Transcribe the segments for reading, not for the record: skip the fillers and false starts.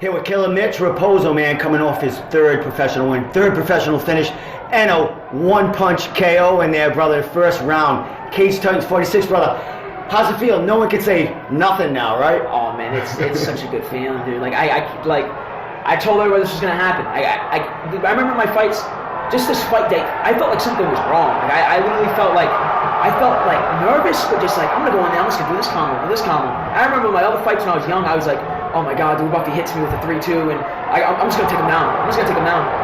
Here with Killa Mitch Raposo, man, coming off his third professional win, third professional finish, and a one-punch KO in there, brother. First round. Cage Titans 46, brother. How's it feel? No one can say nothing now, right? Oh man, it's such a good feeling, dude. Like I told everybody this was gonna happen. I remember my fights. Just this fight day, I felt like something was wrong. Like I literally felt like nervous, but just like I'm gonna go in there. I'm just gonna do this combo. I remember my other fights when I was young. I was like, oh my god, dude, Buffy hits me with a 3-2, and I'm just gonna take him down.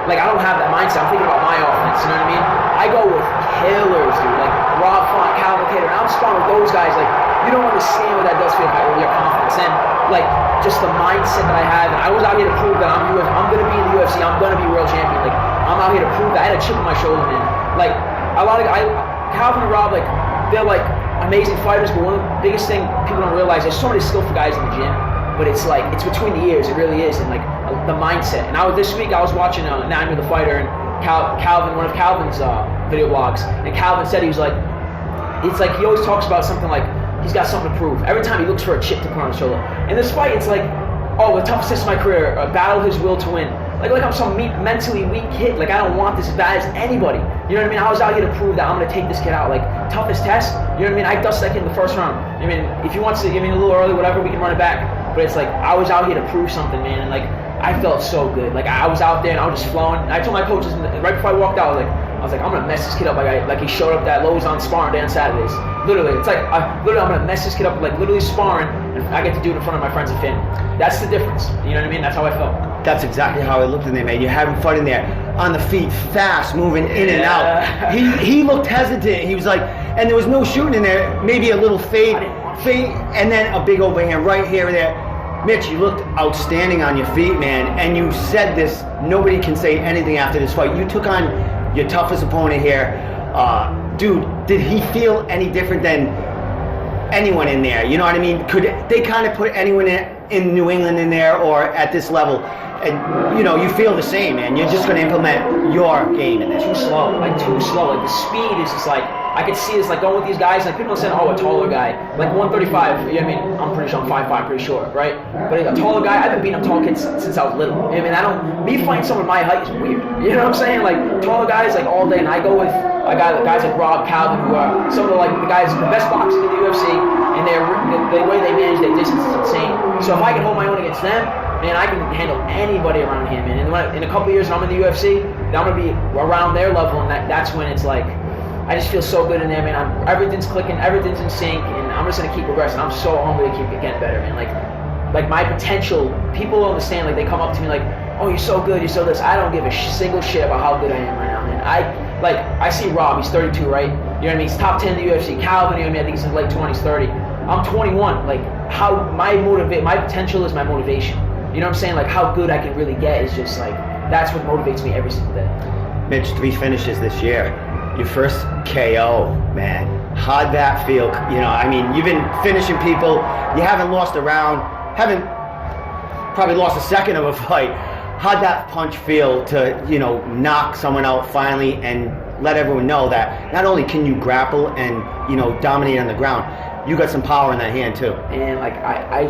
Like I don't have that mindset. I'm thinking about my offense. You know what I mean? I go with killers, dude. Like Rob Font, Calvin Cater, and I'm sparring with those guys. Like you don't understand what that does for your confidence and like just the mindset that I have. And I was out here to prove that I'm gonna be in the UFC. I'm gonna be world champion. Like I'm out here to prove that. I had a chip on my shoulder, man. Like Calvin and Rob, like they're like amazing fighters, but one of the biggest thing people don't realize, there's so many skillful guys in the gym, but it's like it's between the ears. It really is, and like the mindset. And this week I was watching Now I Know the Fighter, and Calvin, one of Calvin's video blogs, and Calvin said he was like, it's like he always talks about something like he's got something to prove. Every time he looks for a chip to put on his shoulder. In this fight, it's like, oh, the toughest test of my career, battle his will to win. Like I'm some mentally weak kid. Like I don't want this as bad as anybody. You know what I mean? I was out here to prove that I'm gonna take this kid out. Like toughest test. You know what I mean? I dusted that kid in the first round. I mean, if he wants to give me a little early, whatever, we can run it back. But it's like I was out here to prove something, man. And like I felt so good. Like I was out there and I was just flowing. And I told my coaches right before I walked out, I was like, I'm gonna mess this kid up like he showed up at Lowe's on sparring day on Saturdays. Literally, it's like I'm gonna mess this kid up like literally sparring, and I get to do it in front of my friends and family. That's the difference. You know what I mean? That's how I felt. That's exactly how it looked in there, man. You're having fun in there, on the feet, fast, moving in and out. He looked hesitant. He was like, and there was no shooting in there. Maybe a little fade, and then a big overhand right here and there. Mitch, you looked outstanding on your feet, man. And you said this. Nobody can say anything after this fight. You took on your toughest opponent here. Dude, did he feel any different than anyone in there? You know what I mean? Could they kind of put anyone in New England in there or at this level? And you know, you feel the same, man. You're just going to implement your game in there. Too slow. Like the speed is just like, I could see this like going with these guys. Like people are saying, oh, a taller guy, like 135. You know what I mean? I'm pretty sure I'm 5'5", pretty short, right? But a taller guy, I've been beating up tall kids since I was little. You know what I mean? Me fighting someone my height is weird. You know what I'm saying? Like taller guys, like all day, and I go with guys like Rob, Calvin, who are some of the guys, the best boxers in the UFC, and the way they manage their distance is insane. So if I can hold my own against them, man, I can handle anybody around here, man. And in a couple of years when I'm in the UFC, then I'm gonna be around their level, and that's when it's like, I just feel so good in there, man. Everything's clicking, everything's in sync, and I'm just gonna keep progressing. I'm so hungry to keep getting better, man. Like my potential, people understand. Like they come up to me like, oh, you're so good, you're so this. I don't give a single shit about how good I am right now, man. I see Rob, he's 32, right? You know what I mean? He's top 10 in the UFC. Calvin, you know what I mean? I think he's in late 20s, 30. I'm 21. Like how my potential is my motivation. You know what I'm saying? Like how good I can really get is just like, that's what motivates me every single day. Mitch, 3 finishes this year. Your first KO, man. How'd that feel? You know, I mean, you've been finishing people. You haven't lost a round. Haven't probably lost a second of a fight. How'd that punch feel to, you know, knock someone out finally and let everyone know that not only can you grapple and, you know, dominate on the ground, you got some power in that hand too. And like I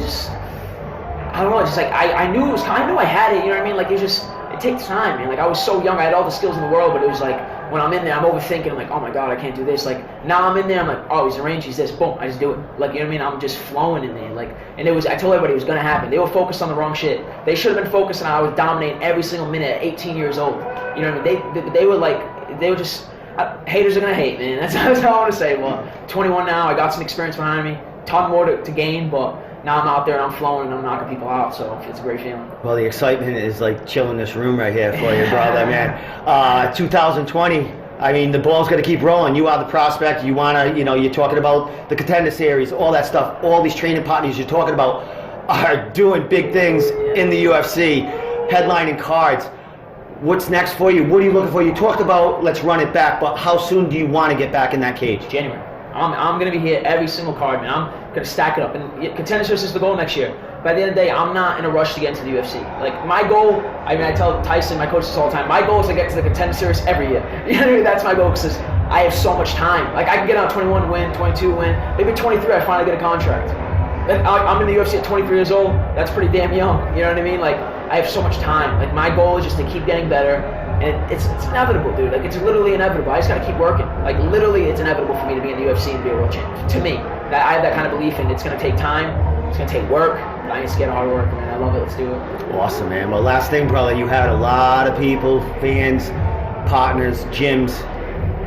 don't know, just like I knew I had it, you know what I mean? Like it takes time, man. Like I was so young, I had all the skills in the world, but it was like when I'm in there, I'm overthinking. I'm like, oh my god, I can't do this. Like now I'm in there, I'm like, oh, he's in range, he's this, boom, I just do it. Like, you know what I mean? I'm just flowing in there. Like, and I told everybody it was gonna happen. They were focused on the wrong shit. They should have been focused on I was dominating every single minute at 18 years old. You know what I mean? They were just haters are gonna hate, man. That's all I want to say. Well, 21 now, I got some experience behind me, ton more to gain, but now I'm out there and I'm flowing and I'm knocking people out, so it's a great feeling. Well, the excitement is like chilling this room right here for you, brother, man. 2020, I mean, the ball's going to keep rolling. You are the prospect. You want to, you know, you're talking about the Contender Series, all that stuff. All these training partners you're talking about are doing big things in the UFC, headlining cards. What's next for you? What are you looking for? You talked about let's run it back, but how soon do you want to get back in that cage? January. I'm going to be here every single card, man. I'm going to stack it up. And Contender Series is the goal next year. By the end of the day, I'm not in a rush to get into the UFC. Like, my goal, I mean, I tell Tyson, my coach, this all the time, my goal is to get to the Contender Series every year. You know what I mean? That's my goal because I have so much time. Like, I can get on 21 win, 22 win, maybe 23 I finally get a contract. I'm in the UFC at 23 years old. That's pretty damn young. You know what I mean? Like, I have so much time. Like my goal is just to keep getting better, and it's inevitable, dude. Like it's literally inevitable. I just gotta keep working. Like literally, it's inevitable for me to be in the UFC and be a world champion. To me, that I have that kind of belief in. It's gonna take time. It's gonna take work. I need to get hard work, man. I love it. Let's do it. Awesome, man. Well, last thing, brother, you had a lot of people, fans, partners, gyms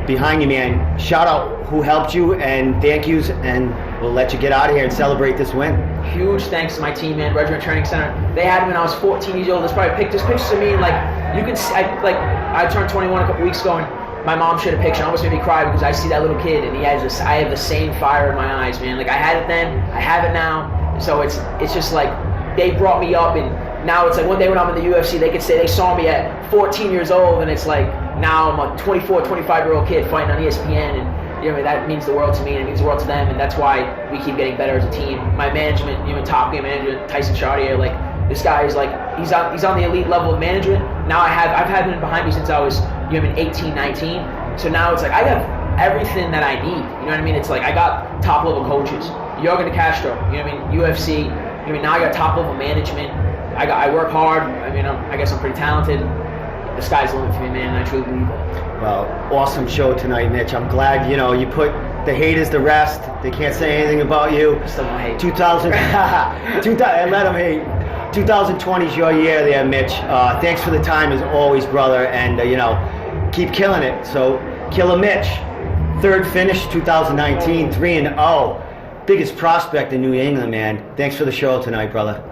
behind you, man. Shout out who helped you and thank yous, and we'll let you get out of here and celebrate this win. Huge thanks to my team, man. Regiment Training Center. They had me when I was 14 years old. There's probably pictures of me, and like you can see, I turned 21 a couple weeks ago, and my mom shared a picture. It almost made me cry because I see that little kid, and he has this. I have the same fire in my eyes, man. Like I had it then, I have it now. So it's just like they brought me up, and now it's like one day when I'm in the UFC, they could say they saw me at 14 years old, and it's like now I'm a 24, 25-year-old kid fighting on ESPN, and you know that means the world to me, and it means the world to them, and that's why we keep getting better as a team. My management, even TopGame Management, Tyson Chartier, like this guy is like he's on the elite level of management. Now I've had him behind me since I was 18, 19. So now it's like I have everything that I need. You know what I mean? It's like I got top level coaches, Jorgen De Castro. You know what I mean? UFC. You know what I mean? Now I got top level management. I work hard. I mean, I guess I'm pretty talented. The sky's the limit for me, man. And I truly believe that. Well, awesome show tonight, Mitch. I'm glad, you put the haters to rest. They can't say anything about you. I still don't hate. 2000, and let them hate. 2020 is your year there, Mitch. Thanks for the time as always, brother. And, keep killing it. So, Killa Mitch, third finish 2019, 3-0. Biggest prospect in New England, man. Thanks for the show tonight, brother.